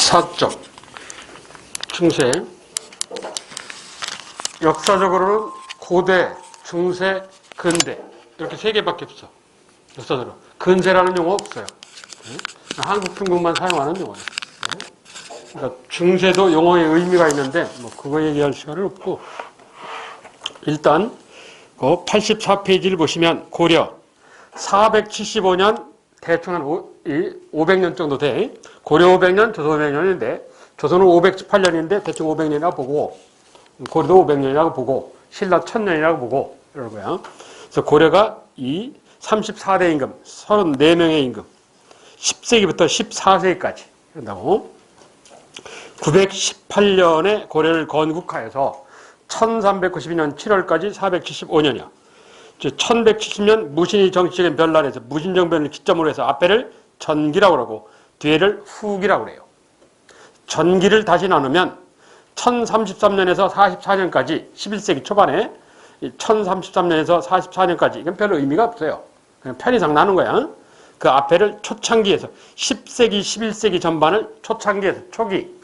사적, 중세. 역사적으로는 고대, 중세, 근대 이렇게 세 개밖에 없어. 역사적으로. 근세라는 용어 없어요. 한국, 중국만 사용하는 용어예요. 그러니까 중세도 용어의 의미가 있는데 뭐 그거 얘기할 시간은 없고, 일단 그 84페이지를 보시면 고려 475년 대충 한 500년 정도 돼. 고려 500년, 조선 500년인데 조선은 518년인데 대충 500년이라고 보고, 고려도 500년이라고 보고, 신라 1000년이라고 보고 이런 거야. 그래서 고려가 이 34대 임금, 34명의 임금, 10세기부터 14세기까지 이런다고. 918년에 고려를 건국하여서 1392년 7월까지 475년이야. 1170년 무신이 정치적인 변란에서 무신정변을 기점으로 해서 앞에를 전기라고 그러고 뒤에를 후기라고 그래요. 전기를 다시 나누면 1033년에서 44년까지 11세기 초반에 1033년에서 44년까지 이건 별로 의미가 없어요. 그냥 편의상 나눈 거야. 그 앞에를 초창기에서 10세기, 11세기 전반을 초창기에서 초기,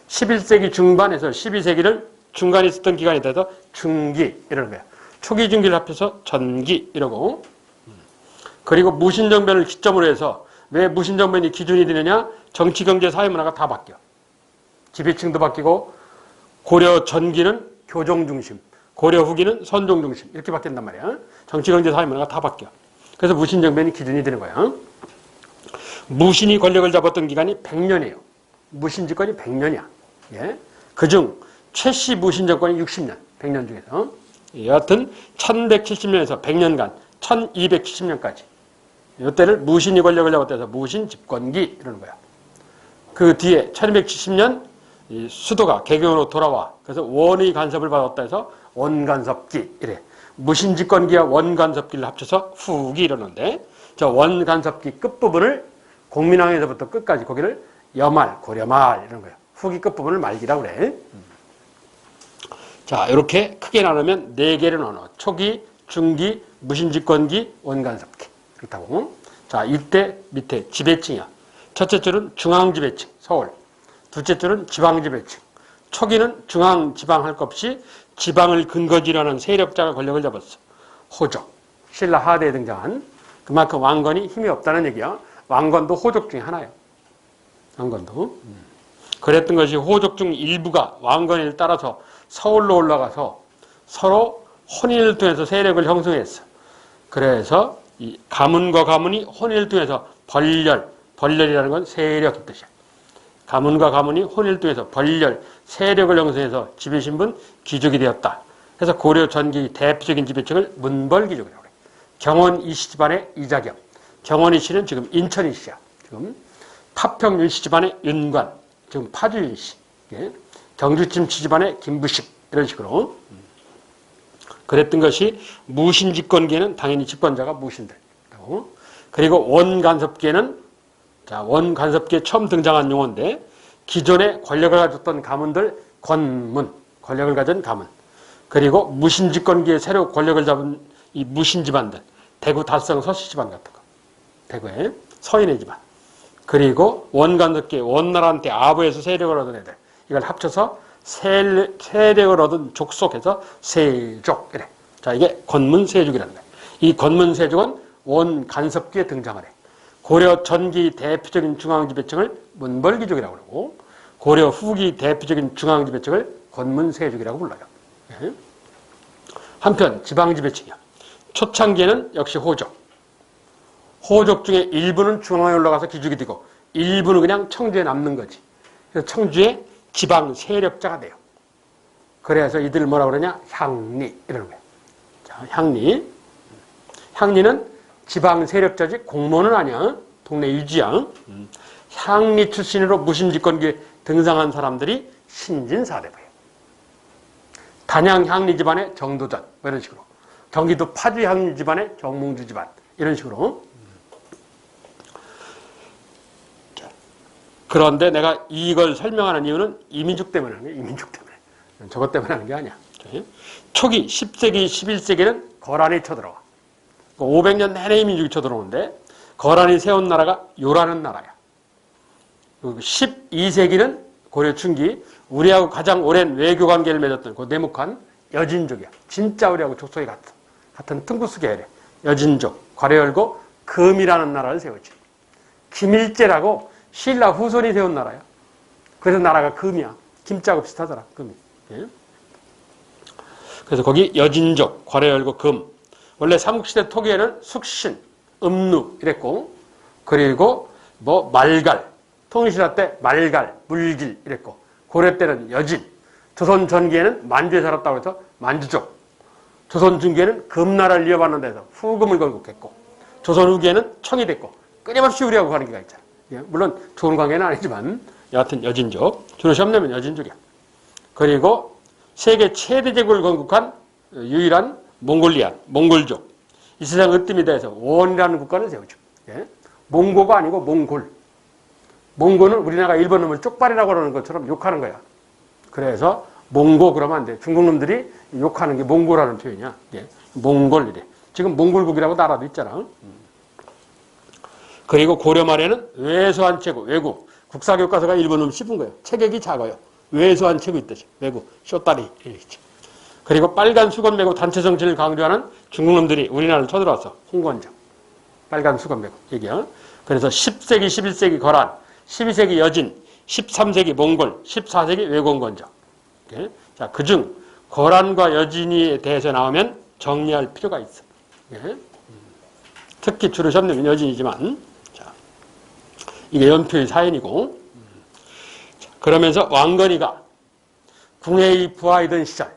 11세기 중반에서 12세기를 중간에 있었던 기간이 돼서 중기 이러는 거야. 초기, 중기를 합해서 전기 이러고. 그리고 무신정변을 기점으로 해서 왜 무신정변이 기준이 되느냐? 정치, 경제, 사회, 문화가 다 바뀌어. 지배층도 바뀌고, 고려 전기는 교종 중심, 고려 후기는 선종 중심 이렇게 바뀐단 말이야. 정치, 경제, 사회, 문화가 다 바뀌어. 그래서 무신정변이 기준이 되는 거야. 무신이 권력을 잡았던 기간이 100년이에요. 무신집권이 100년이야. 예? 그중 최씨 무신정권이 60년, 100년 중에서. 여하튼 1170년에서 100년간 1270년까지 이때를 무신이 권력을 잡았다 해서 무신집권기 이러는 거야. 그 뒤에 1270년 수도가 개경으로 돌아와 그래서 원의 간섭을 받았다 해서 원간섭기 이래. 무신집권기와 원간섭기를 합쳐서 후기 이러는데, 저 원간섭기 끝부분을 공민왕에서부터 끝까지 거기를 여말, 고려말 이런 거야. 후기 끝부분을 말기라고 그래. 자, 이렇게 크게 나누면 4개를 나눠. 초기, 중기, 무신집권기, 원간섭기. 그렇다고. 자, 이때 밑에 지배층이야. 첫째 줄은 중앙지배층, 서울. 둘째 줄은 지방지배층. 초기는 중앙, 지방 할 것 없이 지방을 근거지라는 세력자가 권력을 잡았어. 호족. 신라 하대에 등장한. 그만큼 왕건이 힘이 없다는 얘기야. 왕건도 호족 중에 하나예요. 왕건도. 그랬던 것이 호족 중 일부가 왕건을 따라서 서울로 올라가서 서로 혼인을 통해서 세력을 형성했어. 그래서 이 가문과 가문이 혼인을 통해서 벌렬이라는 건 세력의 뜻이야. 가문과 가문이 혼인을 통해서 세력을 형성해서 지배신분 귀족이 되었다. 그래서 고려 전기 대표적인 지배층을 문벌귀족이라고 그래. 경원 이씨 집안의 이자겸. 경원 이씨는 지금 인천 이씨야. 지금 파평 윤씨 집안의 윤관. 지금 파주 윤씨. 예. 경주침치 집안의 김부식 이런 식으로. 그랬던 것이 무신집권기에는 당연히 집권자가 무신들. 그리고 원간섭기에는, 자, 원간섭기에 처음 등장한 용어인데, 기존에 권력을 가졌던 가문들, 권문, 권력을 가진 가문. 그리고 무신집권기에 새로 권력을 잡은 이 무신집안들, 대구 달성 서씨 집안 같은 거. 대구의 서인의 집안. 그리고 원간섭기에 원나라한테 아부에서 세력을 얻은 애들. 이걸 합쳐서 세력을 얻은 족속에서 세족 이래. 자, 이게 권문세족이라는 거예요. 이 권문세족은 원간섭기에 등장을 해. 고려 전기 대표적인 중앙지배층을 문벌귀족이라고 그러고, 고려 후기 대표적인 중앙지배층을 권문세족이라고 불러요. 예. 한편 지방지배층이야. 초창기에는 역시 호족. 호족 중에 일부는 중앙에 올라가서 귀족이 되고 일부는 그냥 청주에 남는 거지. 그래서 청주에 지방 세력자가 돼요. 그래서 이들 뭐라고 그러냐? 향리 이러는 거예요. 자, 향리. 향리는 지방 세력자지 공무원은 아니야. 동네 유지야. 향리 출신으로 무신집권기에 등장한 사람들이 신진사대부예요. 단양 향리 집안의 정도전 뭐 이런 식으로. 경기도 파주 향리 집안의 정몽주 집안 이런 식으로. 그런데 내가 이걸 설명하는 이유는 이민족 때문에 하는 거예요. 이민족 때문에. 저것 때문에 하는 게 아니야. 초기 10세기, 11세기는 거란이 쳐들어와. 500년 내내 이민족이 쳐들어오는데 거란이 세운 나라가 요라는 나라야. 12세기는 고려 중기 우리하고 가장 오랜 외교 관계를 맺었던 그 내목한 여진족이야. 진짜 우리하고 족속이 같은 퉁구스 계열의 여진족, 괄호 열고 금이라는 나라를 세우지. 김일제라고 신라 후손이 세운 나라야. 그래서 나라가 금이야. 김자하고 비슷하더라. 금이. 예? 그래서 거기 여진족, 괄호 열고 금. 원래 삼국시대 토기에는 숙신, 음루 이랬고, 그리고 뭐 말갈, 통일신라 때 말갈, 물길 이랬고, 고려 때는 여진, 조선 전기에는 만주에 살았다고 해서 만주족, 조선 중기에는 금나라를 이어받는 데서 후금을 건국했고, 조선 후기에는 청이 됐고, 끊임없이 우리하고 관계가 있잖아. 예? 물론 좋은 관계는 아니지만 여하튼 여진족, 주로 시험 내면 여진족이야. 그리고 세계 최대 제국을 건국한 유일한 몽골리안, 몽골족. 이 세상 으뜸이 돼서 원이라는 국가를 세우죠. 예? 몽고가 아니고 몽골. 몽고는 우리나라가 일본 놈을 쪽발이라고 그러는 것처럼 욕하는 거야. 그래서 몽고 그러면 안 돼. 중국 놈들이 욕하는 게 몽고라는 표현이야. 예? 몽골 이래. 지금 몽골국이라고 나라도 있잖아. 그리고 고려 말에는 외소한 체국, 외국. 국사교과서가 일본 놈 씹은 거예요. 체격이 작아요. 외소한 체국 있듯이. 외국, 쇼다리 이렇게. 그리고 빨간 수건 메고 단체 정신을 강조하는 중국 놈들이 우리나라를 쳐들어왔어. 홍건적. 빨간 수건 메고 얘기야. 그래서 10세기, 11세기 거란, 12세기 여진, 13세기 몽골, 14세기 외공건적. 예? 자, 그중 거란과 여진에 대해서 나오면 정리할 필요가 있어. 예? 특히 주로 접는 여진이지만, 자, 이게 연표의 사연이고, 자, 그러면서 왕건이가 궁예의 부하이던 시절,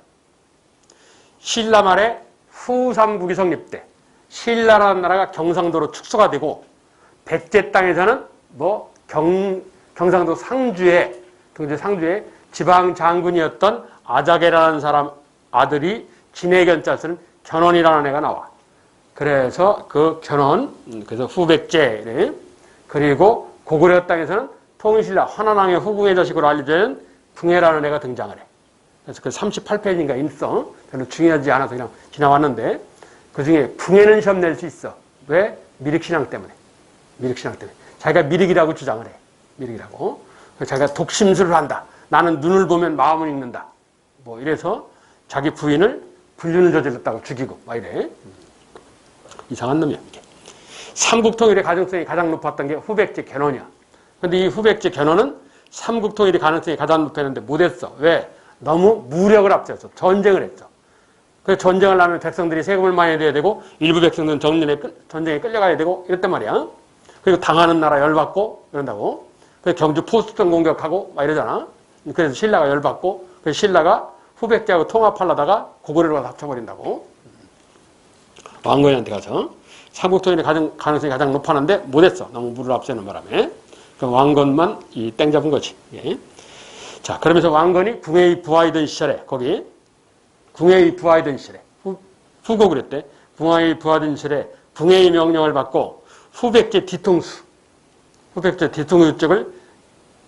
신라 말에 후삼국이 성립돼 신라라는 나라가 경상도로 축소가 되고 백제 땅에서는 뭐 경상도 상주에 지방 장군이었던 아자게라는 사람 아들이 진해견자 쓰는 견훤이라는 애가 나와. 그래서 그 견훤, 그래서 후백제, 그리고 고구려 땅에서는 통일신라 환한왕의 후궁의 자식으로 알려진 궁예라는 애가 등장을 해. 그래서 그 38페이지인가 있어. 별로 중요하지 않아서 그냥 지나왔는데 그 중에 궁예는 시험 낼 수 있어. 왜? 미륵신앙 때문에. 미륵신앙 때문에. 자기가 미륵이라고 주장을 해. 미륵이라고. 자기가 독심술을 한다. 나는 눈을 보면 마음을 읽는다. 뭐 이래서 자기 부인을 불륜을 저질렀다고 죽이고 막 이래. 이상한 놈이야. 이게. 삼국통일의 가능성이 가장 높았던 게 후백제 견훤이야. 근데 이 후백제 견훤은 삼국통일의 가능성이 가장 높았는데 못했어. 왜? 너무 무력을 앞세워서 전쟁을 했죠. 그래서 전쟁을 하면 백성들이 세금을 많이 내야 되고 일부 백성들은 전쟁에 끌려가야 되고 이랬단 말이야. 그리고 당하는 나라 열받고 이런다고. 그래서 경주 포수전 공격하고 막 이러잖아. 그래서 신라가 열받고 그래서 신라가 후백제하고 통합하려다가 고구려로 가서 합쳐버린다고. 왕건이한테 가서 삼국통일의 가능성이 가장 높았는데 못했어. 너무 물을 앞세우는 바람에. 그럼 왕건만 땡 잡은 거지. 예. 자, 그러면서 왕건이 궁예의 부하이던 시절에, 거기, 궁예의 부하이던 시절에, 후고 그랬대. 궁예의 부하이던 시절에 궁예의 명령을 받고 후백제 뒤통수 쪽을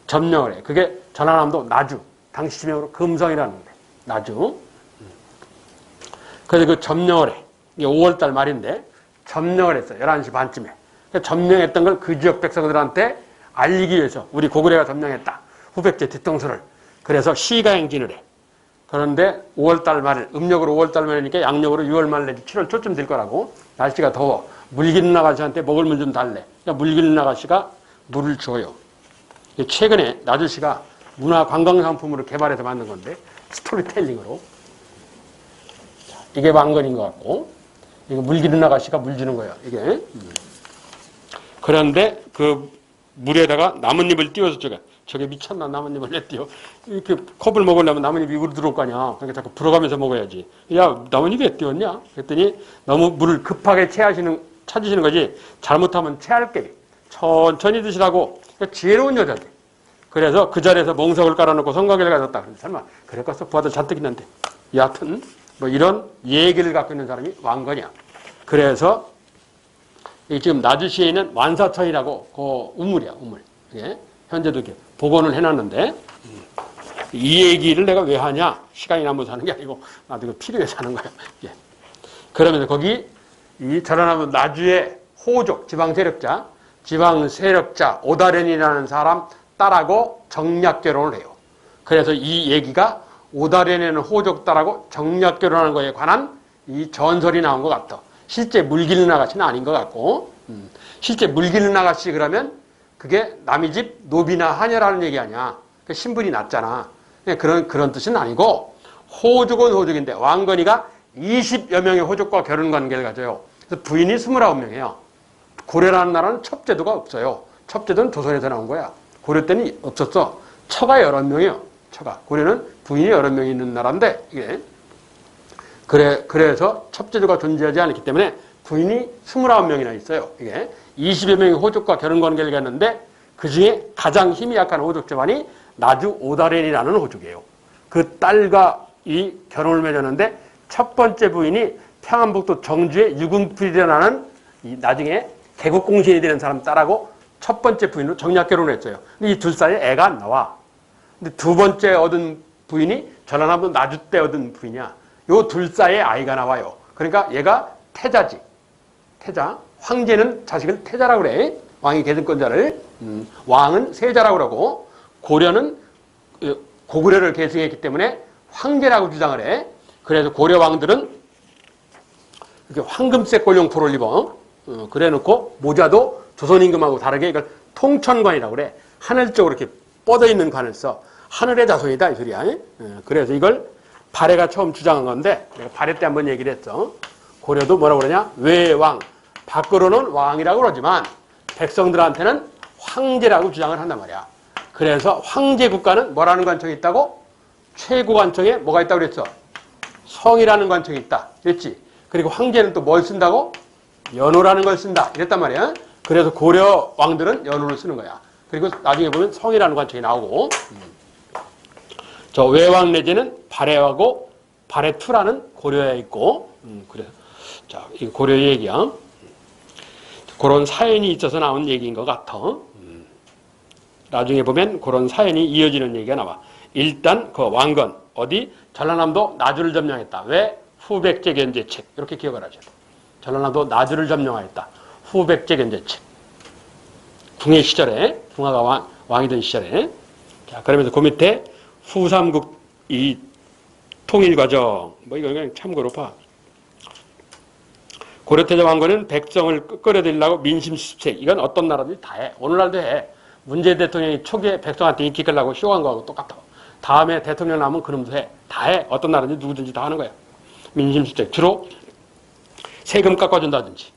점령을 해. 그게 전하남도 나주, 당시 지명으로 금성이라는데, 나주. 그래서 그 점령을 해. 이게 5월달 말인데, 점령을 했어. 11시 반쯤에. 점령했던 걸 그 지역 백성들한테 알리기 위해서 우리 고구려가 점령했다. 후백제 뒤통수를. 그래서 시가행진을 해. 그런데 5월달 말, 음력으로 5월달 말이니까 양력으로 6월 말 내지 7월 초쯤 될 거라고. 날씨가 더워. 물 기른 아가씨한테 먹을 물 좀 달래. 그러니까 물 기른 아가씨가 물을 줘요. 최근에 나주시가 문화 관광상품으로 개발해서 만든 건데 스토리텔링으로. 이게 왕건인 것 같고 이거 물 기른 아가씨가 물 주는 거예요. 이게. 그런데 그 물에다가 나뭇잎을 띄워서 저게 미쳤나 나뭇잎을 왜 띄워. 이렇게 컵을 먹으려면 나뭇잎이 입으로 들어올 거 아니야. 그러니까 자꾸 불어가면서 먹어야지. 야, 나뭇잎이 왜 띄웠냐? 그랬더니 너무 물을 급하게 찾으시는 거지. 잘못하면 체할게. 천천히 드시라고. 그러니까 지혜로운 여자들. 그래서 그 자리에서 멍석을 깔아놓고 성관계를 가졌다. 설마 그랬겠어? 부하들 잔뜩 있는데. 여하튼 뭐 이런 얘기를 갖고 있는 사람이 왕건이야. 그래서 지금 나주시에 있는 완사천이라고 그 우물이야. 우물. 예? 현재도 이렇게 복원을 해놨는데 이 얘기를 내가 왜 하냐? 시간이 남아서 하는 게 아니고 나도 이거 필요해서 하는 거야. 예. 그러면서 거기 이 전하남도 나주의 호족 지방 세력자 오다련이라는 사람 딸하고 정략결혼을 해요. 그래서 이 얘기가 오다련에는 호족딸하고 정략결혼하는 거에 관한 이 전설이 나온 것 같아. 실제 물기는 아가씨는 아닌 것 같고, 실제 물기는 아가씨 그러면 그게 남의 집 노비나 하녀라는 얘기 아니야. 그 신분이 낮잖아. 그런 뜻은 아니고, 호족은 호족인데 왕건이가 20여 명의 호족과 결혼 관계를 가져요. 그래서 부인이 29명이에요. 고려라는 나라는 첩제도가 없어요. 첩제도는 조선에서 나온 거야. 고려 때는 없었어. 처가 여러 명이에요. 처가. 고려는 부인이 여러 명이 있는 나라인데, 이게. 그래서 첩제도가 존재하지 않기 때문에 부인이 29명이나 있어요. 이게 20여 명의 호족과 결혼 관계를 갖는데 그 중에 가장 힘이 약한 호족 집안이 나주 오다련이라는 호족이에요. 그 딸과 이 결혼을 맺었는데 첫 번째 부인이 평안북도 정주의 유금필이라는 나중에 개국공신이 되는 사람 딸하고 첫 번째 부인으로 정략 결혼을 했어요. 근데 이 둘 사이에 애가 안 나와. 근데 두 번째 얻은 부인이 전라남도 나주 때 얻은 부인이야. 요 둘 사이에 아이가 나와요. 그러니까 얘가 태자지. 태자. 황제는 자식을 태자라고 그래. 왕이 계승권자를. 왕은 세자라고 그러고 고려는 고구려를 계승했기 때문에 황제라고 주장을 해. 그래서 고려 왕들은 이렇게 황금색 골룡포를 입어. 그래 놓고 모자도 조선 임금하고 다르게 이걸 통천관이라고 그래. 하늘 쪽으로 이렇게 뻗어 있는 관을 써. 하늘의 자손이다 이 소리야. 그래서 이걸 발해가 처음 주장한 건데 내가 발해 때 한번 얘기를 했어. 고려도 뭐라고 그러냐? 외왕. 밖으로는 왕이라고 그러지만 백성들한테는 황제라고 주장을 한단 말이야. 그래서 황제 국가는 뭐라는 관청이 있다고? 최고 관청에 뭐가 있다고 그랬어? 성이라는 관청이 있다. 그랬지? 그리고 황제는 또 뭘 쓴다고? 연호라는 걸 쓴다. 이랬단 말이야. 그래서 고려 왕들은 연호를 쓰는 거야. 그리고 나중에 보면 성이라는 관청이 나오고 저 외왕 내지는 발해하고 발해투라는 고려에 있고 그래. 자, 이 고려 얘기야. 그런 사연이 있어서 나온 얘기인 것 같아. 나중에 보면 그런 사연이 이어지는 얘기가 나와. 일단 그 왕건 어디 전라남도 나주를 점령했다. 왜? 후백제 견제책 이렇게 기억을 하죠. 전라남도 나주를 점령하였다. 후백제 견제책. 궁예 시절에 궁화가 왕이던 시절에. 자, 그러면서 그 밑에 후삼국 이 통일 과정 뭐 이거 그냥 참고로 봐. 고려태자 왕건은 백성을 끌어들이려고 민심수책 이건 어떤 나라든지 다 해. 오늘날도 해. 문재인 대통령이 초기에 백성한테 인기 끌려고 쇼한 거하고 똑같아. 다음에 대통령 나오면 그놈도 해. 다 해. 어떤 나라든지 누구든지 다 하는 거야. 민심수책 주로 세금 깎아준다든지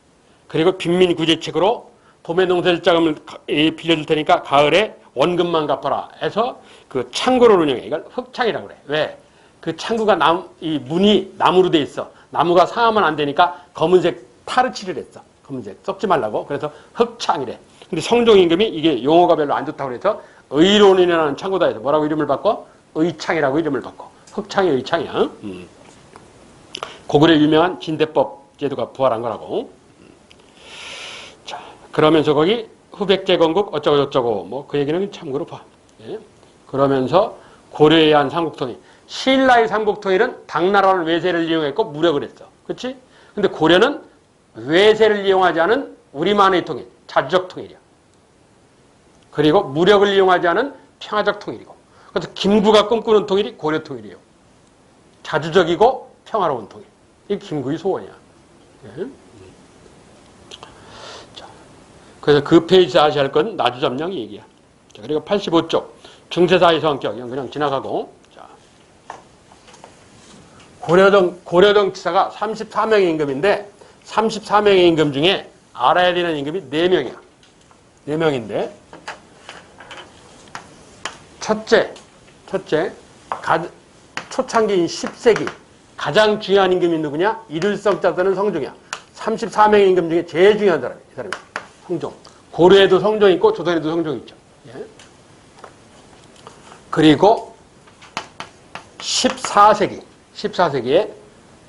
그리고 빈민구제책으로 봄에 농사일자금을 빌려줄 테니까 가을에 원금만 갚아라 해서 그 창고를 운영해. 이걸 흑창이라고 그래. 왜? 그 창구가 이 문이 나무로 돼 있어. 나무가 상하면 안 되니까 검은색 타르치를 했어. 검은색 썩지 말라고. 그래서 흑창이래. 근데 성종임금이 이게 용어가 별로 안 좋다고 그래서 의론이라는 창고다 해서 뭐라고 이름을 바꿔? 의창이라고 이름을 바꿔. 흑창이 의창이야. 고구려 유명한 진대법 제도가 부활한 거라고. 자, 그러면서 거기 후백제 건국 어쩌고저쩌고 뭐 그 얘기는 참고로 봐. 예? 그러면서 고려에 의한 삼국통일. 신라의 삼국통일은 당나라는 외세를 이용했고 무력을 했어. 그렇지? 근데 고려는 외세를 이용하지 않은 우리만의 통일, 자주적 통일이야. 그리고 무력을 이용하지 않은 평화적 통일이고. 그래서 김구가 꿈꾸는 통일이 고려 통일이에요. 자주적이고 평화로운 통일. 이게 김구의 소원이야. 예? 자, 그래서 그 페이지에서 아셔야 할 건 나주 점령 얘기야. 자, 그리고 85쪽 중세사의 성격 이건 그냥 지나가고. 자, 고려정 치사가 34명의 임금인데 34명의 임금 중에 알아야 되는 임금이 4명이야. 4명인데 첫째 초창기인 10세기 가장 중요한 임금이 누구냐? 일일성자 쓰는 성종이야. 34명의 임금 중에 제일 중요한 사람이야. 이 사람이 성종. 고려에도 성종이 있고 조선에도 성종이 있죠. 예. 그리고 14세기에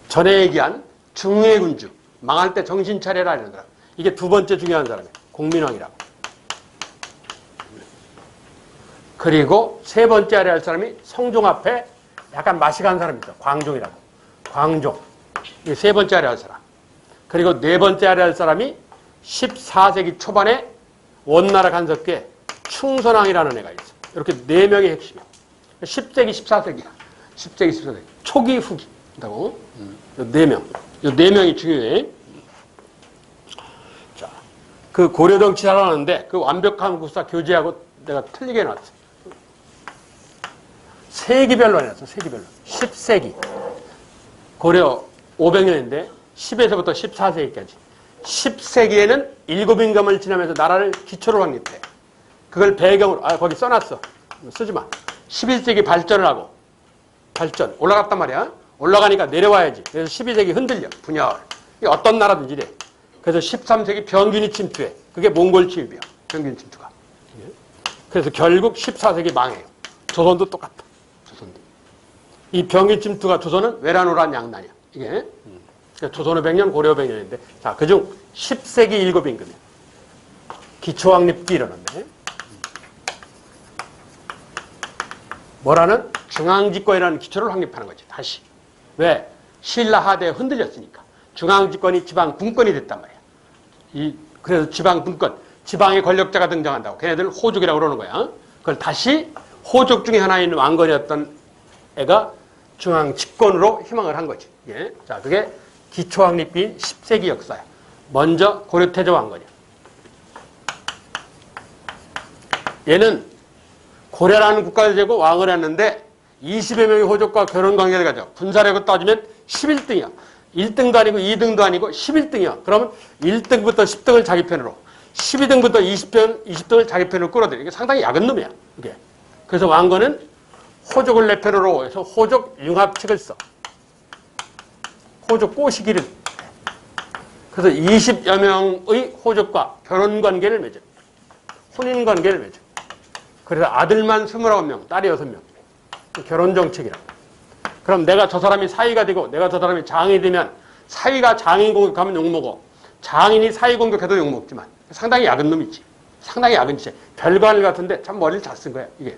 전에 얘기한 중회군주 망할 때 정신 차려라 이런 사람. 이게 두 번째 중요한 사람이에요. 공민왕이라고. 그리고 세 번째 아래 할 사람이 성종 앞에 약간 맛이 간 사람이 있어. 광종이라고. 광종. 이게 세 번째 아래 할 사람. 그리고 네 번째 아래 할 사람이 14세기 초반에 원나라 간섭기에 충선왕이라는 애가 있어. 이렇게 4명이 핵심이야. 10세기, 14세기야. 10세기, 14세기. 초기, 후기. 한다고. 요 4명. 요 4명이 중요해. 자, 그 고려 정치 잘하는데 그 완벽한 국사 교재하고 내가 틀리게 해놨어. 세기별로 해놨어. 세기별로. 10세기. 고려 500년인데 10에서부터 14세기까지. 10세기에는 7임금을 지나면서 나라를 기초로 확립해. 그걸 배경으로, 거기 써놨어. 쓰지 마. 11세기 발전을 하고, 발전. 올라갔단 말이야. 올라가니까 내려와야지. 그래서 12세기 흔들려. 분열. 이게 어떤 나라든지 이래. 그래서 13세기 병균이 침투해. 그게 몽골 침입이야. 병균 침투가. 그래서 결국 14세기 망해요. 조선도 똑같아. 조선도. 이 병균 침투가 조선은 외란오란 양난이야. 이게. 조선 500년, 고려 500년인데. 자, 그중 10세기 7임금이야. 기초확립기 이러는데. 뭐라는? 중앙집권이라는 기초를 확립하는 거지. 다시. 왜? 신라 하대에 흔들렸으니까. 중앙집권이 지방분권이 됐단 말이야. 그래서 지방분권, 지방의 권력자가 등장한다고. 걔네들 호족이라고 그러는 거야. 그걸 다시 호족 중에 하나인 왕건이었던 애가 중앙집권으로 희망을 한 거지. 예. 자, 그게 기초확립기인 10세기 역사야. 먼저 고려태조 왕건이야. 얘는 고려라는 국가를 재고 왕을 했는데 20여 명의 호족과 결혼관계를 가져. 분사력을 따지면 11등이야. 1등도 아니고 2등도 아니고 11등이야. 그러면 1등부터 10등을 자기 편으로, 12등부터 20등을 자기 편으로 끌어들여. 이게 상당히 약은 놈이야. 이게. 그래서 왕건은 호족을 내 편으로 해서 호족 융합책을 써. 호족 꼬시기를. 그래서 20여 명의 호족과 결혼관계를 맺어. 혼인관계를 맺어. 그래서 아들만 29명, 딸이 6명. 결혼정책이라고. 그럼 내가 저 사람이 사위가 되고 내가 저 사람이 장이 되면 사위가 장인 공격하면 욕먹어. 장인이 사위 공격해도 욕먹지만 상당히 약은 놈이지. 상당히 약은 짓이야. 별관을 같은데 참 머리를 잘 쓴 거야. 이게.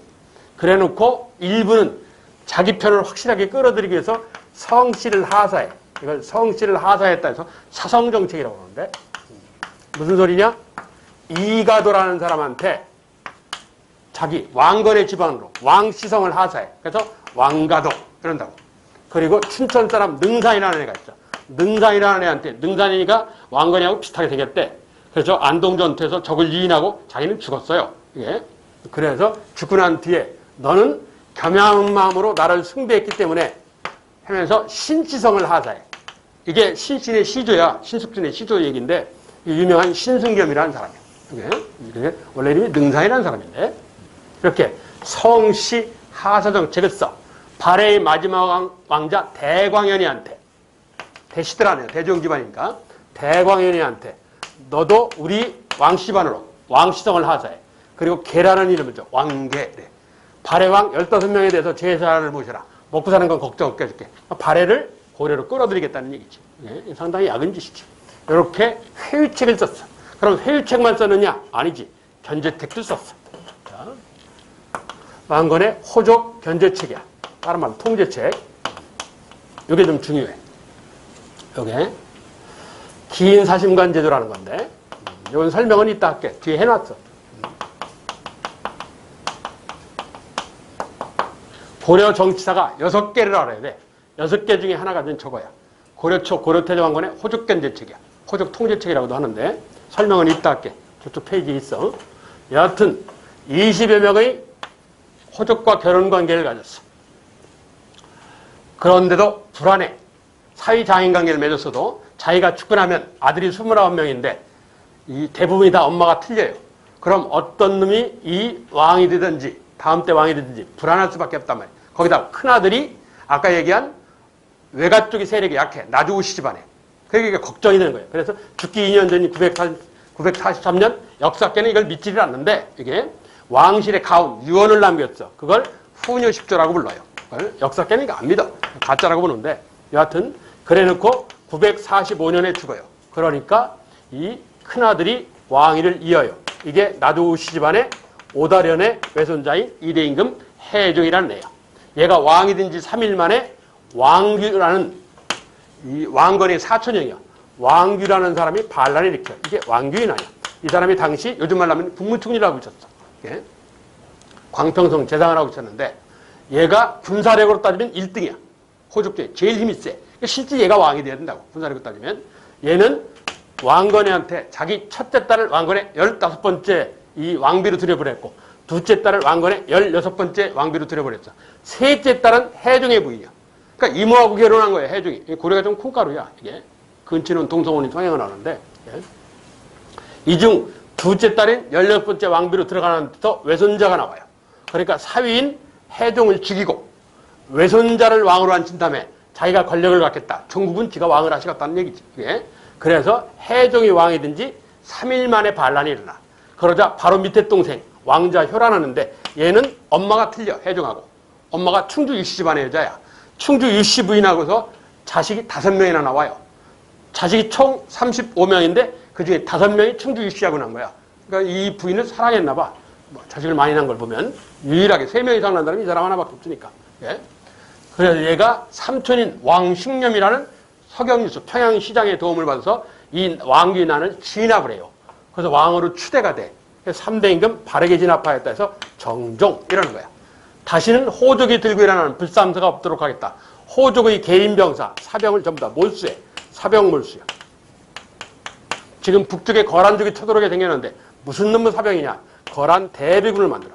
그래 놓고 일부는 자기 편을 확실하게 끌어들이기 위해서 성씨를 하사해. 이걸 성씨를 하사했다 해서 사성정책이라고 그러는데 무슨 소리냐? 이가도라는 사람한테 자기 왕건의 집안으로 왕시성을 하사해. 그래서 왕가도 이런다고. 그리고 춘천 사람 능산이라는 애가 있어. 능산이라는 애한테, 능산이니까 왕건이하고 비슷하게 생겼대. 그래서 안동전투에서 적을 유인하고 자기는 죽었어요. 이게. 그래서 죽고 난 뒤에 너는 겸양한 마음으로 나를 숭배했기 때문에 하면서 신시성을 하사해. 이게 신신의 시조야. 신숙준의 시조 얘기인데 유명한 신승겸이라는 사람이야. 이게 원래 이름이 능산이라는 사람인데 이렇게 성시 하사 정책을 써. 발해의 마지막 왕자 대광현이한테, 대시들하네요. 대종 집안이니까. 대광현이한테 너도 우리 왕씨반으로 왕시성을 하사해. 그리고 개라는 이름을 줘. 왕개. 발해왕 15명에 대해서 제사를 모셔라. 먹고 사는 건 걱정 없게 해줄게. 발해를 고려로 끌어들이겠다는 얘기지. 예, 상당히 약은 짓이지. 이렇게 회유책을 썼어. 그럼 회유책만 썼느냐? 아니지. 견제책도 썼어. 자, 왕건의 호족 견제책이야. 다른 말로 통제책. 이게 좀 중요해. 이게 기인 사심관 제도라는 건데 이건 설명은 이따 할게. 뒤에 해놨어. 고려 정치사가 6개를 알아야 돼. 6개 중에 하나가 된 저거야. 고려초, 고려태조 왕건의 호족 견제책이야. 호족 통제책이라고도 하는데 설명은 이따 할게. 저쪽 페이지에 있어. 여하튼 20여 명의 호족과 결혼관계를 가졌어. 그런데도 불안해. 사위장인 관계를 맺었어도 자기가 죽고 나면 아들이 29명인데 이 대부분이 다 엄마가 틀려요. 그럼 어떤 놈이 이 왕이 되든지 다음 때 왕이 되든지 불안할 수밖에 없단 말이에요. 거기다 큰아들이 아까 얘기한 외가 쪽이 세력이 약해. 나주우시 집안에. 그러니까 걱정이 되는 거예요. 그래서 죽기 2년 전인 943년 역사계는 이걸 믿지를 않는데 이게 왕실의 가운, 유언을 남겼어. 그걸 후유십조라고 불러요. 그걸 역사계는 이거 안 믿어. 가짜라고 보는데 여하튼 그래놓고 945년에 죽어요. 그러니까 이 큰아들이 왕위를 이어요. 이게 나주우시 집안의 오다련의 외손자인 이대임금 해종이라는 애야. 얘가 왕이 된 지 3일 만에 왕규라는 이 왕건의 사촌형이야. 왕규라는 사람이 반란을 일으켜. 이게 왕규인 아니야. 이 사람이 당시 요즘 말로 하면 국무총리라고 붙였어. 예? 광평성 재상을 하고 있었는데 얘가 군사력으로 따지면 1등이야. 호족 중에 제일 힘이 세. 실제 얘가 왕이 돼야 된다고. 군사력으로 따지면. 얘는 왕건애한테 자기 첫째 딸을 왕건애 15번째 이 왕비로 들여보냈고 둘째 딸을 왕건애 16번째 왕비로 들여보냈어. 셋째 딸은 해종의 부인이야. 그러니까 이모하고 결혼한 거예요. 해종이. 고래가 좀 콩가루야. 이게 근치는 동성혼이 성행을 하는데 예. 이중 둘째 딸인 16번째 왕비로 들어가는 데서 외손자가 나와요. 그러니까 사위인 해종을 죽이고 외손자를 왕으로 앉힌 다음에 자기가 권력을 갖겠다. 전국은 지가 왕을 하시겠다는 얘기지. 예. 그래서 해종이 왕이 된 지 3일 만에 반란이 일어나. 그러자 바로 밑에 동생 왕자 효란하는데 얘는 엄마가 틀려. 해종하고. 엄마가 충주 유씨 집안의 여자야. 충주 유씨 부인하고서 자식이 5명이나 나와요. 자식이 총 35명인데 그중에 5명이 충주 유씨하고 난 거야. 그러니까 이 부인을 사랑했나 봐. 뭐 자식을 많이 낳은 걸 보면 유일하게 3명 이상 난 사람이 이 사람 하나밖에 없으니까. 예? 그래서 얘가 삼촌인 왕식념이라는 서경유수 평양시장의 도움을 받아서 이 왕귀난을 진압을 해요. 그래서 왕으로 추대가 돼. 3대 임금 바르게 진압하였다 해서 정종 이러는 거야. 다시는 호족이 들고 일어나는 불sam사가 없도록 하겠다. 호족의 개인병사, 사병을 전부 다 몰수해. 사병몰수야. 지금 북쪽에 거란족이 쳐들어오게 생겼는데 무슨 놈의 사병이냐. 거란 대비군을 만들어.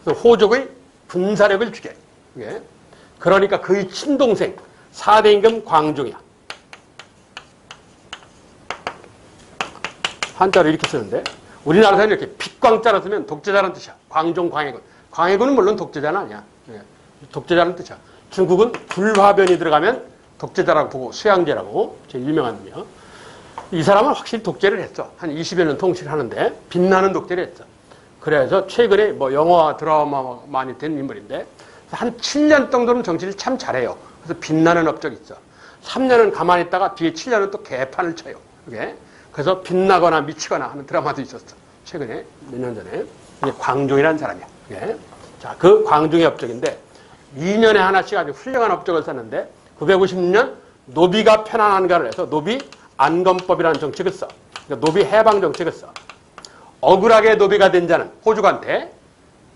그래서 호족의 군사력을 죽여. 예. 그러니까 그의 친동생 4대 임금 광종이야. 한자로 이렇게 쓰는데 우리나라에서는 이렇게 핏광자로 쓰면 독재자라는 뜻이야. 광종, 광해군. 광해군은 물론 독재자는 아니야. 예. 독재자라는 뜻이야. 중국은 불화변이 들어가면 독재자라고 보고 수양제라고 제일 유명한 놈이야. 이 사람은 확실히 독재를 했어. 한 20여 년 통치를 하는데 빛나는 독재를 했어. 그래서 최근에 뭐 영화 드라마 많이 된 인물인데 한 7년 정도는 정치를 참 잘해요. 그래서 빛나는 업적이 있어. 3년은 가만히 있다가 뒤에 7년은 또 개판을 쳐요. 그게. 그래서 빛나거나 미치거나 하는 드라마도 있었어. 최근에 몇 년 전에. 이게 광종이라는 사람이야. 그게. 자, 그 광종의 업적인데 2년에 하나씩 아주 훌륭한 업적을 썼는데 950년 노비가 편안한가를 해서 노비 안검법이라는 정책을 써. 그러니까 노비 해방 정책을 써. 억울하게 노비가 된 자는 호족한테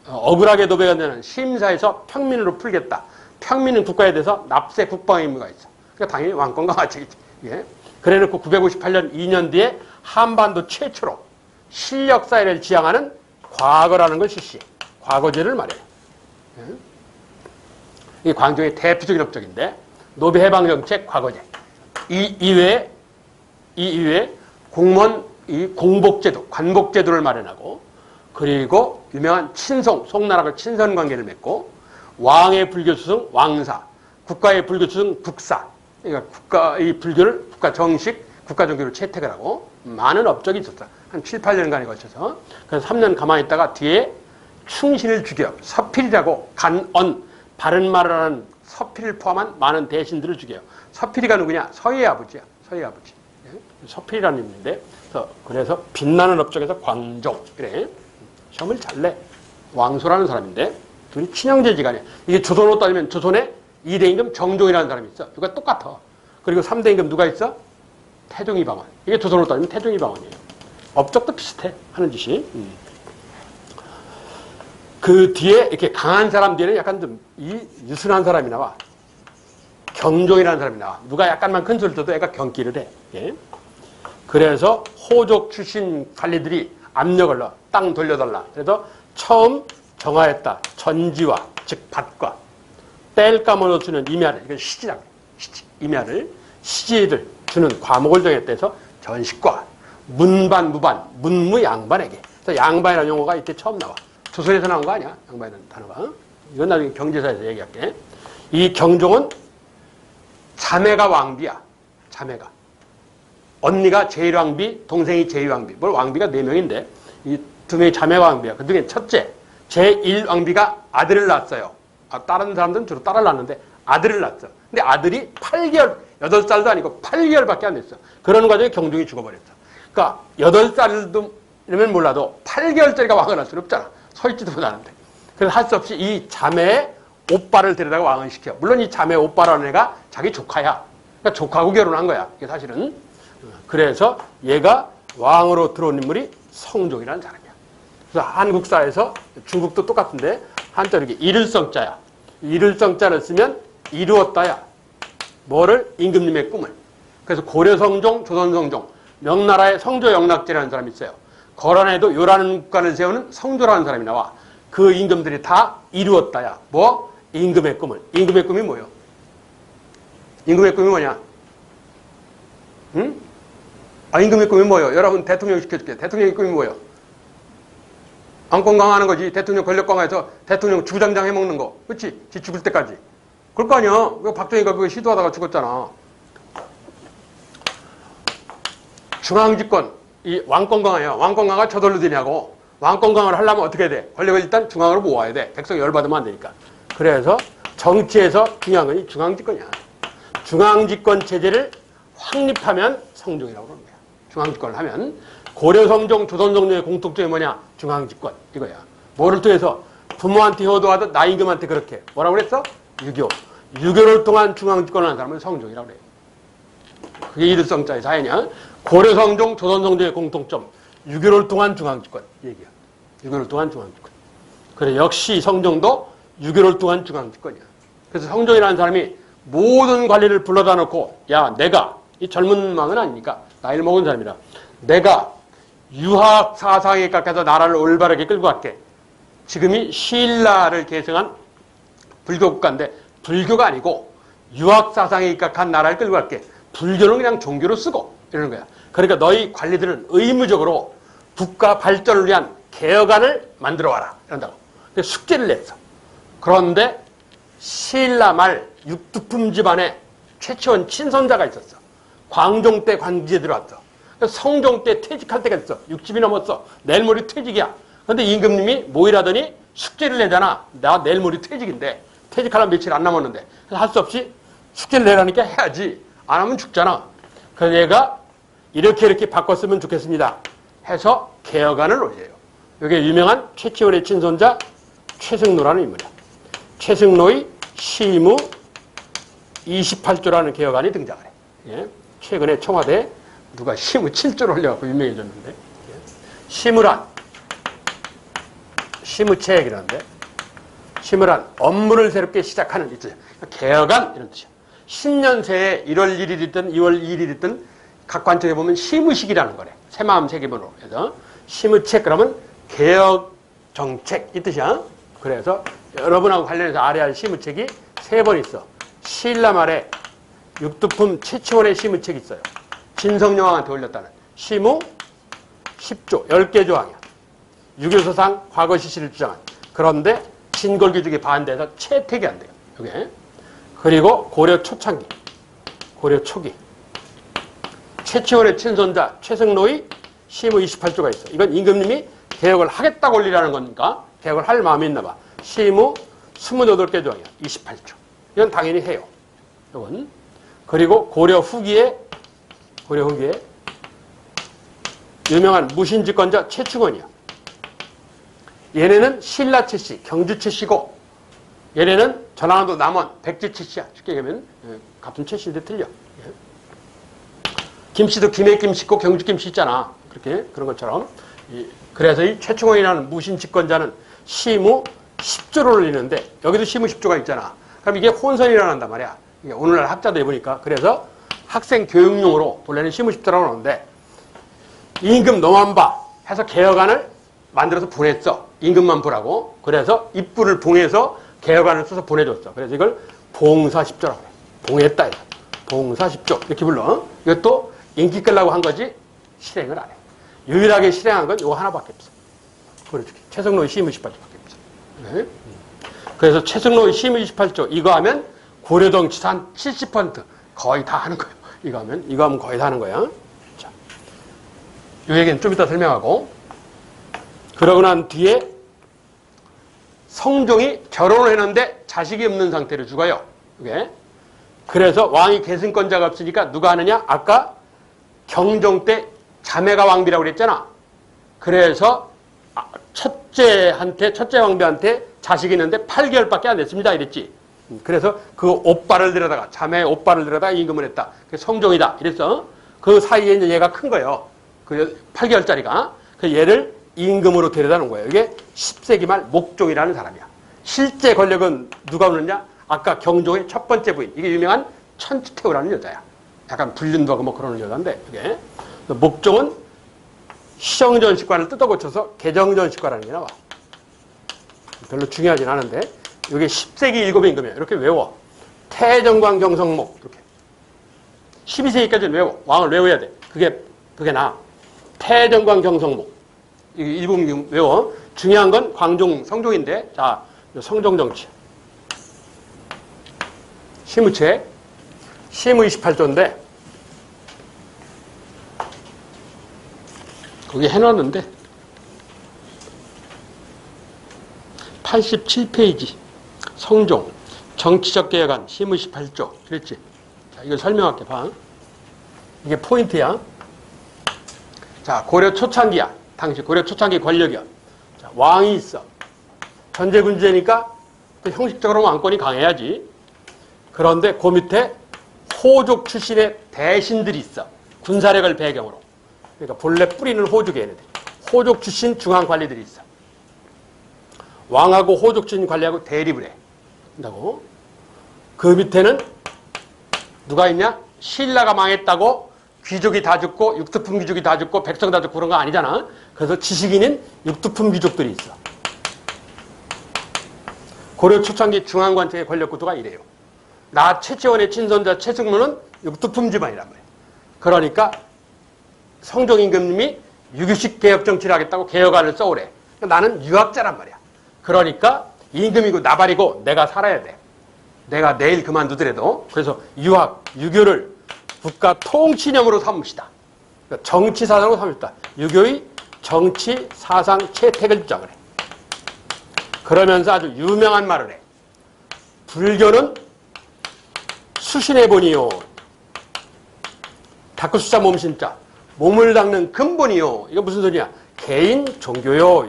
억울하게 노비가 된 자는 심사에서 평민으로 풀겠다. 평민은 국가에 대해서 납세 국방의 의무가 있어. 그러니까 당연히 왕권과 마찬가지지. 예. 그래놓고 958년 2년 뒤에 한반도 최초로 실력사회를 지향하는 과거라는 걸 실시해. 과거제를 말해. 예. 이 광종의 대표적인 업적인데 노비 해방 정책 과거제. 이 이외에 공무원 이 공복제도, 관복제도를 마련하고 그리고 유명한 친송, 송나라가 친선관계를 맺고 왕의 불교수승 왕사, 국가의 불교수승 국사, 그러니까 국가의 불교를 국가 정식, 국가 종교로 채택을 하고 많은 업적이 있었다. 한 7, 8년간에 걸쳐서. 그래서 3년 가만히 있다가 뒤에 충신을 죽여 서필이라고 간언, 바른 말을 하는 서필을 포함한 많은 대신들을 죽여요. 서필이가 누구냐? 서희의 아버지야. 서희의 아버지. 서필이라는 인물인데 그래서 빛나는 업적에서 광종 그래 시험을 잘 내. 왕소라는 사람인데 둘이 친형제지간이야. 이게 조선으로 따지면 조선에 2대 임금 정종이라는 사람이 있어. 이거 똑같아. 그리고 3대 임금 누가 있어? 태종이방원. 이게 조선으로 따지면 태종이방원이에요. 업적도 비슷해. 하는 짓이. 그 뒤에 이렇게 강한 사람 뒤에는 약간 좀 유순한 사람이 나와. 경종이라는 사람이 나와. 누가 약간만 큰 소리를 떠도 애가 경기를 해. 예? 그래서 호족 출신 관리들이 압력을 넣어. 땅 돌려달라. 그래서 처음 정하였다. 전지와 즉 밭과 뗄감으로 주는 임야를 이건 시지라고 임야를 시지들 주는 과목을 정했다 해서 전식과 문반 무반 문무 양반에게. 그래서 양반이라는 용어가 이때 처음 나와. 조선에서 나온 거 아니야? 양반이라는 단어가. 이건 나중에 경제사에서 얘기할게. 이 경종은 자매가 왕비야. 자매가. 언니가 제1왕비, 동생이 제2왕비. 뭘 왕비가 4명인데 이 2명이 자매가 왕비야. 그 중에 첫째, 제1왕비가 아들을 낳았어요. 다른 사람들은 주로 딸을 낳는데 아들을 낳았어. 근데 아들이 8개월, 8살도 아니고 8개월밖에 안 됐어. 그러는 과정에 경종이 죽어버렸어. 그러니까 8살도 이러면 몰라도 8개월짜리가 왕을 할 수는 없잖아. 서 있지도 못하는데. 그래서 할 수 없이 이 자매의 오빠를 데려다가 왕을 시켜. 물론 이 자매 오빠라는 애가 자기 조카야. 그러니까 조카하고 결혼한 거야. 이게 사실은. 그래서 얘가 왕으로 들어온 인물이 성종이라는 사람이야. 그래서 한국사에서 중국도 똑같은데 한자 이렇게 이룰성자야. 이룰성자를 쓰면 이루었다야. 뭐를? 임금님의 꿈을. 그래서 고려성종, 조선성종, 명나라의 성조영락제라는 사람이 있어요. 거란에도 요라는 국가를 세우는 성조라는 사람이 나와. 그 임금들이 다 이루었다야. 뭐? 임금의 꿈을. 임금의 꿈이 뭐예요? 임금의 꿈이 뭐냐? 응? 임금의 꿈이 뭐예요? 여러분 대통령 시켜줄게. 대통령의 꿈이 뭐예요? 안건 강화하는 거지. 대통령 권력 강화해서 대통령 주장장 해먹는 거. 그렇지? 지 죽을 때까지. 그럴 거 아니야. 박정희가 그거 시도하다가 죽었잖아. 중앙집권, 이 왕권 강화야. 왕권 강화가 저절로 되냐고. 왕권 강화를 하려면 어떻게 돼? 권력을 일단 중앙으로 모아야 돼. 백성이 열받으면 안 되니까. 그래서 정치에서 중요한 건 이 중앙집권이야. 중앙집권 체제를 확립하면 성종이라고 그러는 거야. 중앙집권을 하면. 고려성종, 조선성종의 공통점이 뭐냐? 중앙집권. 이거야. 뭐를 통해서? 부모한테 효도하듯 나임금한테 그렇게. 뭐라고 그랬어? 유교. 유교를 통한 중앙집권을 하는 사람은 성종이라고 그래요. 그게 이룰성자의 사연이야. 고려성종, 조선성종의 공통점. 유교를 통한 중앙집권. 얘기야. 유교를 통한 중앙집권. 그래, 역시 성종도 유교를 통한 중앙집권이야. 그래서 성종이라는 사람이 모든 관리를 불러다 놓고, 야, 내가, 이 젊은 망은 아니니까, 나이를 먹은 사람이라, 내가 유학 사상에 입각해서 나라를 올바르게 끌고 갈게. 지금이 신라를 계승한 불교 국가인데, 불교가 아니고, 유학 사상에 입각한 나라를 끌고 갈게. 불교는 그냥 종교로 쓰고, 이러는 거야. 그러니까 너희 관리들은 의무적으로 국가 발전을 위한 개혁안을 만들어 와라. 이런다고. 숙제를 냈어. 그런데 신라 말 육두품 집안에 최치원 친선자가 있었어. 광종 때 관기에 들어왔어. 성종 때 퇴직할 때가 있어. 60이 넘었어. 내일 모레 퇴직이야. 근데 임금님이 뭐 일하더니 숙제를 내잖아. 나 내일 모레 퇴직인데 퇴직하려면 며칠 안 남았는데 할 수 없이 숙제를 내라니까 해야지. 안 하면 죽잖아. 그래서 얘가 이렇게 바꿨으면 좋겠습니다. 해서 개혁안을 올려요. 이게 유명한 최치원의 친손자 최승로라는 인물이야. 최승로의 시무 28조라는 개혁안이 등장을 해. 예? 최근에 청와대에 누가 시무 7조를 올려갖고 유명해졌는데. 예? 시무란, 시무책이라는데, 시무란 업무를 새롭게 시작하는 이 뜻이야. 개혁안 이런 뜻이야. 신년새에 1월 1일이든 2월 2일이든 각 관청에 보면 시무식이라는 거래. 새마음 새기문으로 해서 시무책 그러면 개혁 정책 이 뜻이야. 그래서 여러분하고 관련해서 알아야 할 시무책이 3번 있어. 신라 말에 육두품 최치원의 시무책이 있어요. 진성여왕한테 올렸다는 시무 10조 10개 조항이야. 유교사상 과거 시시를 주장한. 그런데 진골규직에 반대해서 채택이 안 돼요. 이게. 그리고 고려 초창기, 고려 초기 최치원의 친손자 최승로의 시무 28조가 있어. 이건 임금님이 개혁을 하겠다고 올리라는 거니까 개혁을 할 마음이 있나 봐. 시무 28개 조항이야. 28조. 이건 당연히 해요. 이건. 그리고 고려 후기에 유명한 무신집권자 최충원이야. 얘네는 신라 최씨, 경주 최씨고 얘네는 전라남도 남원 백제 최씨야. 쉽게 얘기하면 같은 최씨인데 틀려. 김씨도 김해 김씨 있고 경주 김씨 있잖아. 그렇게 그런 것처럼. 그래서 이 최충원이라는 무신 집권자는 시무 10조를 올리는데 여기도 시무 10조가 있잖아. 그럼 이게 혼선이라 한단 말이야. 이게 오늘날 학자들이 보니까. 그래서 학생 교육용으로 본래는 시무 10조라고 하는데 임금 너만 봐 해서 개혁안을 만들어서 보냈어. 임금만 보라고. 그래서 입부를 봉해서 개혁안을 써서 보내줬어. 그래서 이걸 봉사 10조라고 해. 봉했다 해서. 봉사 10조 이렇게 불러. 이것도 인기 끌라고 한 거지 실행을 안 해. 유일하게 실행한 건 이거 하나밖에 없어. 그렇지. 최승로의 시무 28조밖에 없어. 네? 그래서 최승로의 시무 28조 이거 하면 고려동 지산 70% 거의 다 하는 거예요. 이거 하면 거의 다 하는 거야. 자, 이 얘기는 좀 이따 설명하고. 그러고 난 뒤에 성종이 결혼을 했는데 자식이 없는 상태로 죽어요. 이게. 그래서 왕이 계승권자가 없으니까 누가 하느냐? 아까 경종 때 자매가 왕비라고 그랬잖아. 그래서 첫째 왕비한테 자식이 있는데 8개월밖에 안 됐습니다. 이랬지. 그래서 그 오빠를 데려다가 자매 오빠를 데려다가 임금을 했다. 그게 성종이다. 이랬어. 그 사이에 이제 얘가 큰 거예요. 그 8개월짜리가. 그 얘를 임금으로 데려다놓은 거예요. 이게 10세기 말 목종이라는 사람이야. 실제 권력은 누가 오느냐? 아까 경종의 첫 번째 부인. 이게 유명한 천추태후라는 여자야. 약간 불륜도 하고 뭐 그러는 여자인데, 이게. 목종은 시정전식과를 뜯어고쳐서 개정전식과라는 게 나와. 별로 중요하진 않은데, 이게 10세기 일곱의 임금이에요. 이렇게 외워. 태정관 경성목. 이렇게. 12세기까지는 외워. 왕을 외워야 돼. 그게 나. 태정관 경성목. 일곱 외워. 중요한 건 광종, 성종인데, 자, 성종 정치. 시무책. 시무 28조인데, 거기 해놨는데, 87페이지. 성종. 정치적 개혁안. 시무 18조. 그랬지? 자, 이걸 설명할게, 봐. 이게 포인트야. 자, 고려 초창기야. 당시 고려 초창기 권력이야. 자, 왕이 있어. 전제군주제니까 형식적으로 왕권이 강해야지. 그런데 그 밑에 호족 출신의 대신들이 있어. 군사력을 배경으로. 그러니까 본래 뿌리는 호족이 얘네들. 호족 출신 중앙 관리들이 있어. 왕하고 호족 출신 관리하고 대립을 해. 한다고. 그 밑에는 누가 있냐? 신라가 망했다고 귀족이 다 죽고 육두품 귀족이 다 죽고 백성 다 죽고 그런 거 아니잖아. 그래서 지식인인 육두품 귀족들이 있어. 고려 초창기 중앙관청의 권력 구도가 이래요. 나 최채원의 친손자 최승로는 육두품 집안이란 말이야. 그러니까 성종 임금님이 유교식 개혁 정치를 하겠다고 개혁안을 써오래. 나는 유학자란 말이야. 그러니까 임금이고 나발이고 내가 살아야 돼. 내가 내일 그만두더라도. 그래서 유학, 유교를 국가 통치념으로 삼읍시다. 그러니까 정치 사상으로 삼읍시다. 유교의 정치 사상 채택을 주장을 해. 그러면서 아주 유명한 말을 해. 불교는 수신의 본이요. 닦을수자 몸신자. 몸을 닦는 근본이요. 이거 무슨 소리냐? 개인 종교요.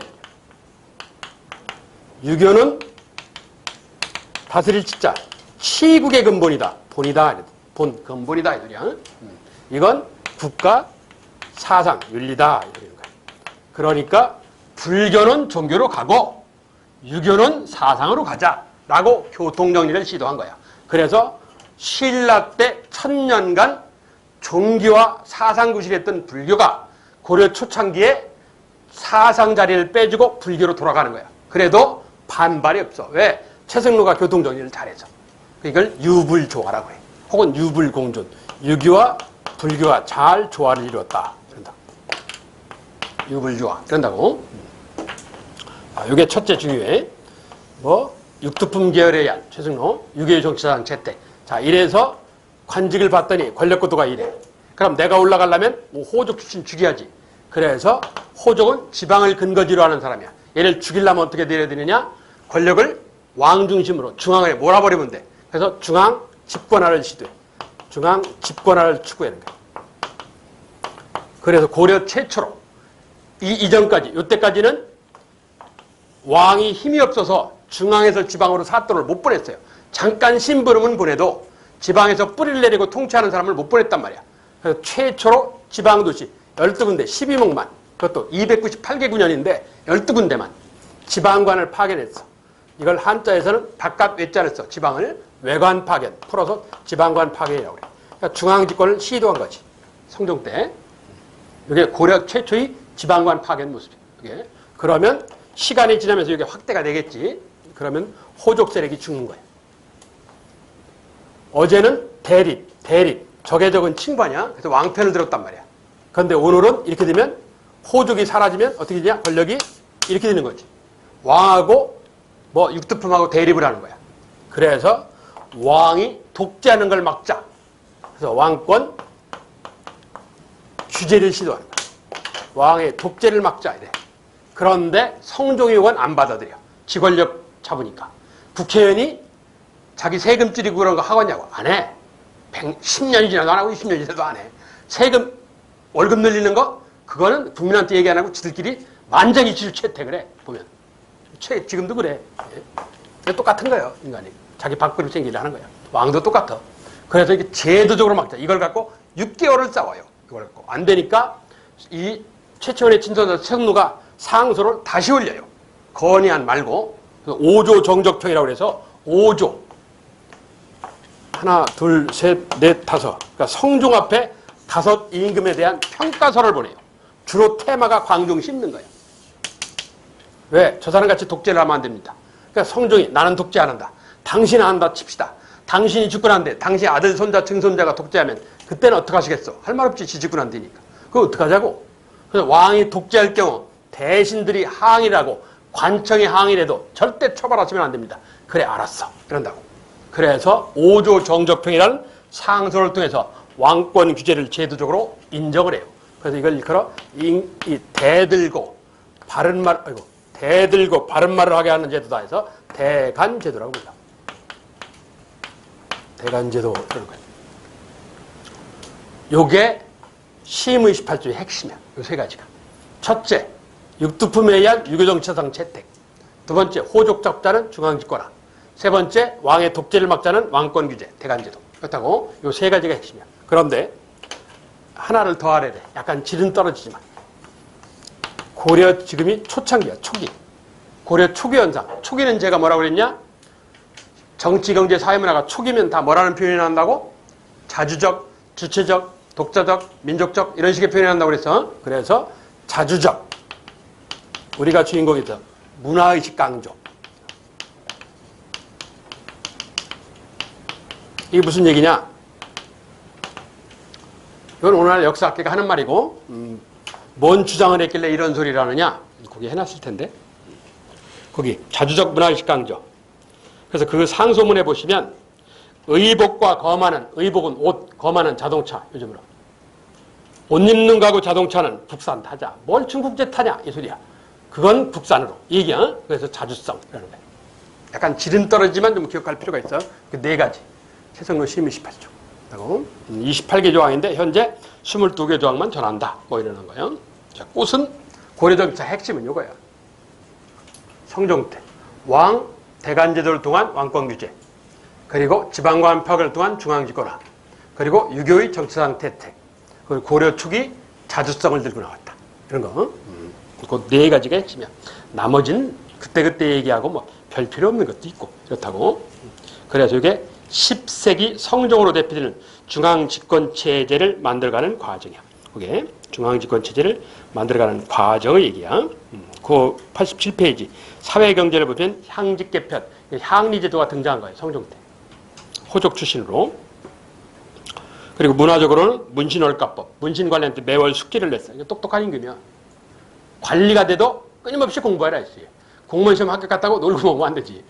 유교는 다스릴 치자. 치국의 근본이다. 본이다. 본, 근본이다. 이 소리야. 이건 국가 사상, 윤리다. 이런 거야. 그러니까 불교는 종교로 가고 유교는 사상으로 가자라고 교통정리를 시도한 거야. 그래서 신라 때 1000년간 종교와 사상 구실했던 불교가 고려 초창기에 사상 자리를 빼주고 불교로 돌아가는 거야. 그래도 반발이 없어. 왜? 최승로가 교통정리를 잘해서. 이걸 유불조화라고 해. 혹은 유불공존. 유교와 불교가 잘 조화를 이루었다. 그런다. 유불조화. 그런다고. 이게 첫째 중요해. 육두품 계열의 얀, 최승로, 유교의 정치사상 채택. 자, 이래서 관직을 받더니 권력 구도가 이래. 그럼 내가 올라가려면 호족 출신 죽여야지. 그래서 호족은 지방을 근거지로 하는 사람이야. 얘를 죽이려면 어떻게 내려야 되느냐? 권력을 왕 중심으로 중앙에 몰아버리면 돼. 그래서 중앙 집권화를 시도해. 중앙 집권화를 추구하는 거야. 그래서 고려 최초로 이전까지, 이때까지는 왕이 힘이 없어서 중앙에서 지방으로 사또를 못 보냈어요. 잠깐 심부름은 보내도 지방에서 뿌리를 내리고 통치하는 사람을 못 보냈단 말이야. 그래서 최초로 지방도시 12군데 12목만, 그것도 298개 군현인데 12군데만 지방관을 파견했어. 이걸 한자에서는 바깥 외자를 써. 지방을 외관 파견, 풀어서 지방관 파견이라고 그래. 그러니까 중앙집권을 시도한 거지. 성종 때. 이게 고려 최초의 지방관 파견 모습이에요. 이게. 그러면 시간이 지나면서 이게 확대가 되겠지. 그러면 호족 세력이 죽는 거예요. 어제는 대립. 적의 적은 친구냐? 그래서 왕편을 들었단 말이야. 그런데 오늘은 이렇게 되면 호족이 사라지면 어떻게 되냐? 권력이 이렇게 되는 거지. 왕하고 육두품하고 대립을 하는 거야. 그래서 왕이 독재하는 걸 막자. 그래서 왕권 규제를 시도하는 거야. 왕의 독재를 막자 이래. 그런데 성종의원 안 받아들여. 지권력 잡으니까. 국회의원이 자기 세금 줄이고 그런 거 하겠냐고. 안 해. 10년이 지나도 안 하고 20년이 지나도 안 해. 세금, 월급 늘리는 거 그거는 국민한테 얘기 안 하고 지들끼리 만장일치로 채택을 해. 보면. 지금도 그래. 똑같은 거예요. 인간이. 자기 밥그릇 챙기려 하는 거야. 왕도 똑같아. 그래서 이게 제도적으로 막자. 이걸 갖고 6개월을 싸워요. 이걸 갖고. 안 되니까 이 최초원의 친손자 최승로가 상소를 다시 올려요. 건의안 말고. 5조 정적평이라고 해서 5조. 하나, 둘, 셋, 넷, 다섯. 그러니까 성종 앞에 5 임금에 대한 평가서를 보내요. 주로 테마가 광종 씹는 거예요. 왜? 저 사람같이 독재를 하면 안 됩니다. 그러니까 성종이 나는 독재 안 한다. 당신은 한다 칩시다. 당신이 죽고 난데 당신 아들, 손자, 증손자가 독재하면 그때는 어떡하시겠어? 할 말 없지. 지 죽고 난 뒤니까. 그거 어떡하자고? 그래서 왕이 독재할 경우 대신들이 항의라고 관청이 항의를 해도 절대 처벌하시면 안 됩니다. 그래 알았어. 이런다고. 그래서 5조 정적평이라는 상소를 통해서 왕권 규제를 제도적으로 인정을 해요. 그래서 이걸 일컬어 이 대들고 바른 말, 대들고 바른 말을 하게 하는 제도다 해서 대간제도라고 불러요. 대간제도 그런 거예요. 요게 시임의 18조의 핵심이야. 요 세 가지가. 첫째, 육두품에 의한 유교정치상 채택. 두 번째, 호족적자는 중앙집권화. 세 번째, 왕의 독재를 막자는 왕권 규제, 대간제도. 그렇다고 요 세 가지가 핵심이야. 그런데 하나를 더 알아야 돼. 약간 질은 떨어지지만. 고려 지금이 초창기야, 초기. 고려 초기 현상. 초기는 제가 뭐라고 그랬냐? 정치, 경제, 사회문화가 초기면 다 뭐라는 표현이 난다고? 자주적, 주체적, 독자적, 민족적 이런 식의 표현이 난다고 그랬어. 그래서 자주적. 우리가 주인공이죠. 문화의식 강조. 이게 무슨 얘기냐? 이건 오늘날 역사학계가 하는 말이고 뭔 주장을 했길래 이런 소리를 하느냐? 거기 해놨을 텐데. 거기 자주적 문화의식 강조. 그래서 그 상소문에 보시면 의복과 거마는, 의복은 옷, 거마는 자동차, 요즘으로. 옷 입는 가구 자동차는 국산 타자. 뭘 중국제 타냐? 이 소리야. 그건 국산으로. 얘기야. 그래서 자주성. 이라는 거야. 약간 질은 떨어지지만 좀 기억할 필요가 있어. 그 네 가지. 최성로 시임 28조. 그리고 28개 조항인데 현재 22개 조항만 전한다. 뭐 이러는 거예요. 자, 꽃은 고려정치 핵심은 이거야. 성종 때 왕, 대간제도를 통한 왕권 규제. 그리고 지방관팍을 통한 중앙집권화. 그리고 유교의 정치상 태택. 그리고 고려 초기 자주성을 들고 나왔다. 이런 거. 그 네 가지가 핵심이야. 나머지는 그때그때 얘기하고 뭐 별 필요 없는 것도 있고 이렇다고. 그래서 이게 10세기 성종으로 대표되는 중앙집권체제를 만들어가는 과정이야. 그게 중앙집권체제를 만들어가는 과정의 얘기야. 그 87페이지 사회경제를 보면 향직개편, 향리제도가 등장한 거예요. 성종 때. 호족 출신으로. 그리고 문화적으로는 문신월가법, 문신 관련된 매월 숙기를 냈어요. 똑똑한 임금이야. 관리가 돼도 끊임없이 공부하라 했어요. 공무원 시험 합격 갔다고 놀고 오면 안 되지.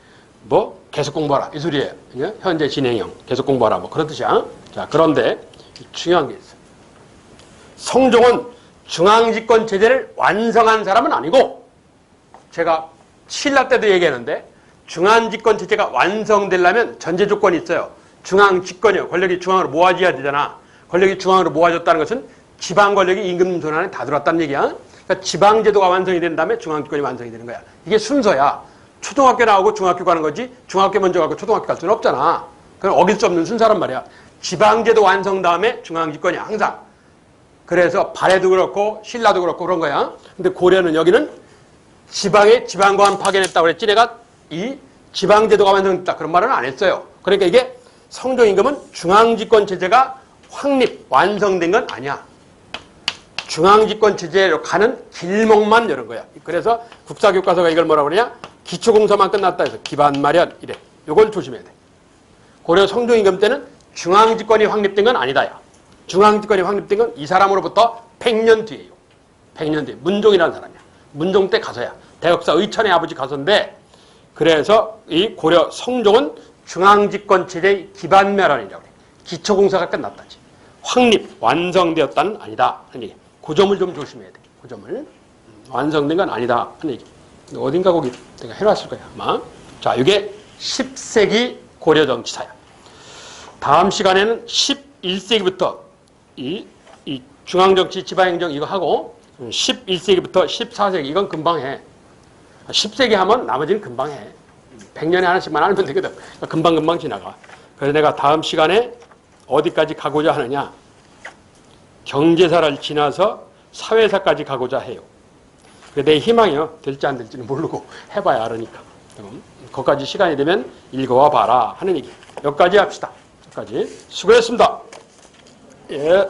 뭐 계속 공부하라 이 소리예요. 현재 진행형 계속 공부하라 뭐 그런 뜻이야. 자, 그런데 중요한 게 있어. 성종은 중앙집권 체제를 완성한 사람은 아니고, 제가 신라 때도 얘기했는데 중앙집권 체제가 완성되려면 전제 조건이 있어요. 중앙집권이요. 권력이 중앙으로 모아져야 되잖아. 권력이 중앙으로 모아졌다는 것은 지방 권력이 임금 손 안에 다 들어왔다는 얘기야. 그러니까 지방제도가 완성이 된 다음에 중앙집권이 완성이 되는 거야. 이게 순서야. 초등학교 나오고 중학교 가는 거지 중학교 먼저 가고 초등학교 갈 수는 없잖아. 그건 어길 수 없는 순서란 말이야. 지방제도 완성 다음에 중앙집권이 항상. 그래서 발해도 그렇고 신라도 그렇고 그런 거야. 근데 고려는 여기는 지방에 지방관 파견했다고 그랬지. 내가 이 지방제도가 완성됐다 그런 말은 안 했어요. 그러니까 이게 성종임금은 중앙집권 체제가 확립, 완성된 건 아니야. 중앙집권 체제로 가는 길목만 여는 거야. 그래서 국사교과서가 이걸 뭐라고 그러냐? 기초공사만 끝났다 해서 기반 마련 이래. 요걸 조심해야 돼. 고려 성종임금 때는 중앙집권이 확립된 건 아니다. 야. 중앙집권이 확립된 건 이 사람으로부터 100년 뒤에요. 100년 뒤에. 문종이라는 사람이야. 문종 때 가서야. 대역사 의천의 아버지 가서인데, 그래서 이 고려 성종은 중앙집권 체제의 기반 마련이라고 그래. 기초공사가 끝났다지. 확립, 완성되었다는 아니다. 하는 얘기. 그 점을 좀 조심해야 돼. 그 점을. 완성된 건 아니다. 하는 얘기. 어딘가 거기 내가 해놨을 거야, 아마. 자, 이게 10세기 고려 정치사야. 다음 시간에는 11세기부터 이 중앙정치, 지방행정 이거 하고 11세기부터 14세기 이건 금방 해. 10세기 하면 나머지는 금방 해. 100년에 하나씩만 알면 되거든. 금방금방 지나가. 그래서 내가 다음 시간에 어디까지 가고자 하느냐. 경제사를 지나서 사회사까지 가고자 해요. 내 희망이요. 될지 안 될지는 모르고 해봐야 알으니까. 거기까지 시간이 되면 읽어와 봐라 하는 얘기. 여기까지 합시다. 여기까지. 수고했습니다. 예.